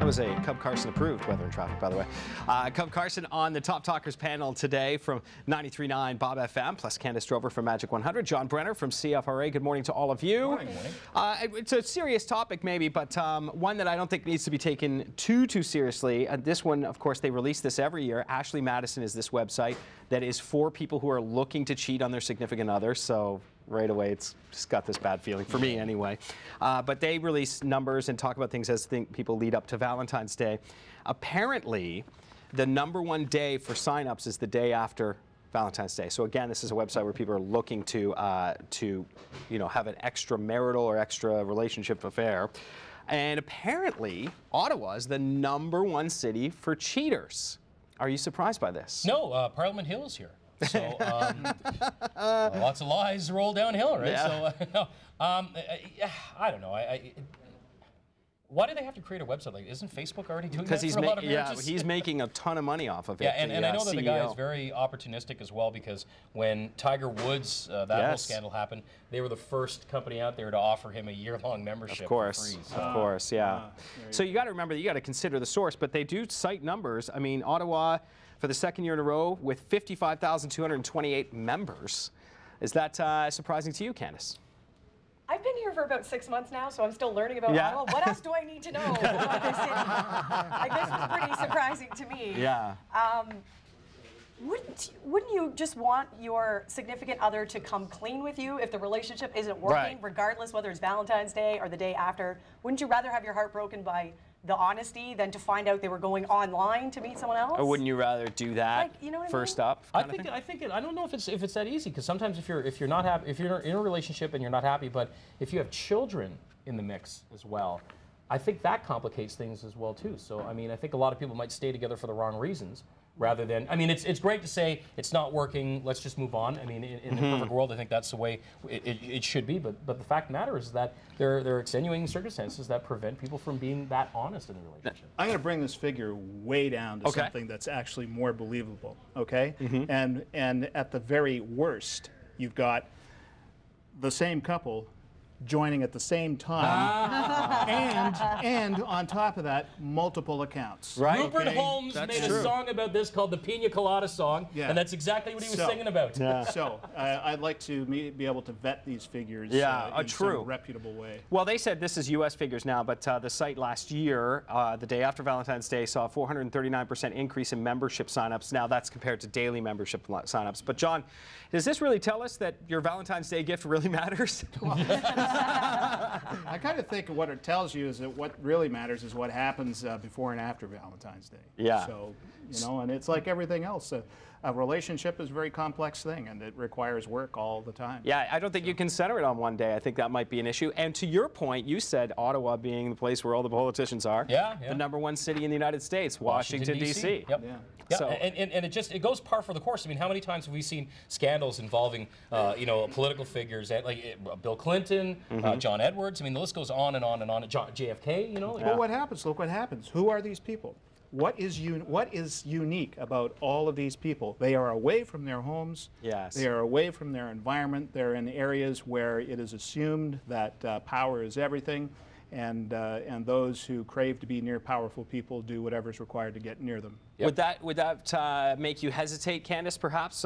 That was a Cub Carson approved weather and traffic, by the way. Cub Carson on the Top Talkers panel today from 93.9 Bob FM, plus Candace Drover from Majic 100, John Brenner from CFRA. Good morning to all of you. Morning. It's a serious topic maybe, but one that I don't think needs to be taken too seriously. This one, of course, they release this every year. Ashley Madison is this website that is for people who are looking to cheat on their significant other. So right away, it's just got this bad feeling for me anyway. But they release numbers and talk about things as people lead up to Valentine's Day. Apparently, the #1 day for signups is the day after Valentine's Day. So again, this is a website where people are looking to have an extramarital or extra relationship affair. And apparently, Ottawa is the #1 city for cheaters. Are you surprised by this? No, Parliament Hill is here. So lots of lies roll downhill, right? Yeah. So I don't know. Why do they have to create a website? Like, isn't Facebook already doing that for a lot of marriages? He's making a ton of money off of it. Yeah, and I know that CEO. the guy is very opportunistic as well, because when Tiger Woods, that whole scandal happened, they were the first company out there to offer him a year-long membership for free. So. Of course, yeah. So you got to remember that you got to consider the source, but they do cite numbers. I mean, Ottawa, for the second year in a row, with 55,228 members. Is that surprising to you, Candace? I've been here for about 6 months now, so I'm still learning about Ottawa. What else do I need to know about this city? Like, this was pretty surprising to me. Yeah. Wouldn't you just want your significant other to come clean with you if the relationship isn't working, regardless whether it's Valentine's Day or the day after? Wouldn't you rather have your heart broken by the honesty than to find out they were going online to meet someone else? Or wouldn't you rather do that first up? I don't know if it's that easy, because sometimes if you're not happy, if you're in a relationship and you're not happy, but if you have children in the mix as well, I think that complicates things as well too. So I mean, I think a lot of people might stay together for the wrong reasons, rather than, I mean, it's great to say it's not working, let's just move on. I mean, in the perfect world, I think that's the way it should be. But the fact of the matter is that there are extenuating circumstances that prevent people from being that honest in the relationship. I'm going to bring this figure way down to something that's actually more believable. Okay, and at the very worst, you've got the same couple joining at the same time, and on top of that, multiple accounts. Right. Rupert Holmes made a song about this called the Pina Colada Song, and that's exactly what he was singing about. So I'd like to be able to vet these figures in some reputable way. Well, they said this is U.S. figures now, but the site last year, the day after Valentine's Day, saw a 439% increase in membership signups. Now that's compared to daily membership signups. But John, does this really tell us that your Valentine's Day gift really matters? I kind of think what it tells you is that what really matters is what happens before and after Valentine's Day. Yeah. So, and it's like everything else. A relationship is a very complex thing, and it requires work all the time. Yeah, I don't think you can center it on one day. I think that might be an issue. And to your point, you said Ottawa being the place where all the politicians are. Yeah. The #1 city in the United States, Washington, D.C. Yep. Yeah, so, and it goes par for the course. I mean, how many times have we seen scandals involving, political figures, like Bill Clinton, John Edwards? I mean, the list goes on and on and on. JFK, Well, what happens? Look what happens. Who are these people? What is unique about all of these people? They are away from their homes. Yes. They are away from their environment. They're in areas where it is assumed that power is everything. And those who crave to be near powerful people do whatever is required to get near them. Yep. Would that make you hesitate, Candace? Perhaps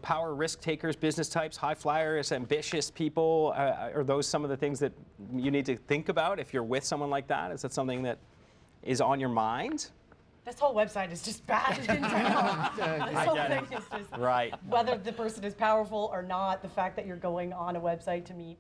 power risk takers, business types, high flyers, ambitious people. Are those some of the things that you need to think about if you're with someone like that? Is that something that is on your mind? This whole website is just bad in general. This whole thing is just whether the person is powerful or not. The fact that you're going on a website to meet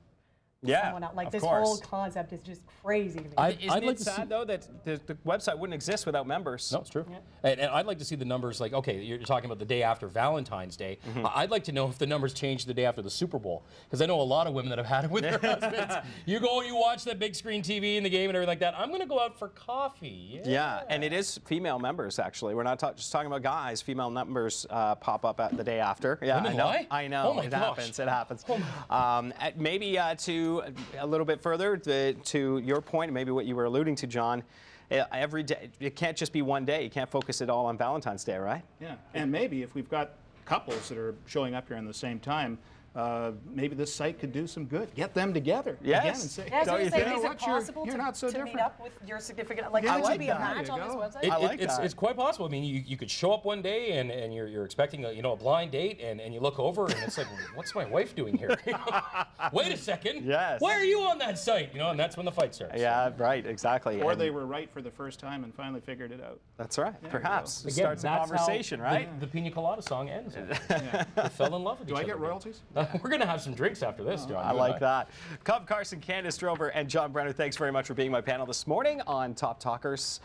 someone else. Like, this whole concept is just crazy to me. Isn't it sad, though, that the website wouldn't exist without members? No, it's true. Yeah. And I'd like to see the numbers, like, okay, you're talking about the day after Valentine's Day. I'd like to know if the numbers change the day after the Super Bowl, because I know a lot of women that have had it with their husbands. You go and you watch that big screen TV and the game and everything like that. I'm going to go out for coffee. Yeah, and it is female members, actually. We're not just talking about guys. Female members pop up at the day after. Yeah, women lie? I know. Oh my gosh. It happens. Maybe to a little bit further to your point, maybe what you were alluding to, John, every day, it can't just be one day. You can't focus it all on Valentine's Day, right? Yeah, and maybe if we've got couples that are showing up here in the same time, maybe this site could do some good. Get them together Yes. again and say, Yeah, I was Don't going you to say, think? is You know it what, you're- possible you're not so to meet different. up with your significant, like, Yeah, could I you like be a that. match There on you this go. website? I like that. It's quite possible. I mean, you could show up one day and you're expecting a blind date and you look over and it's like, what's my wife doing here? Wait a second. Yes. Why are you on that site? And that's when the fight starts. Yeah, right, exactly. or And they were right for the first time and finally figured it out. that's right. you Perhaps go. it Again, starts a that's conversation, how right? The Pina Colada song ends. They fell in love with Do each I other. get royalties? We're gonna have some drinks after this, John. I like that. Cub, Carson, Candace Drover, and John Brenner, thanks very much for being my panel this morning on Top Talkers.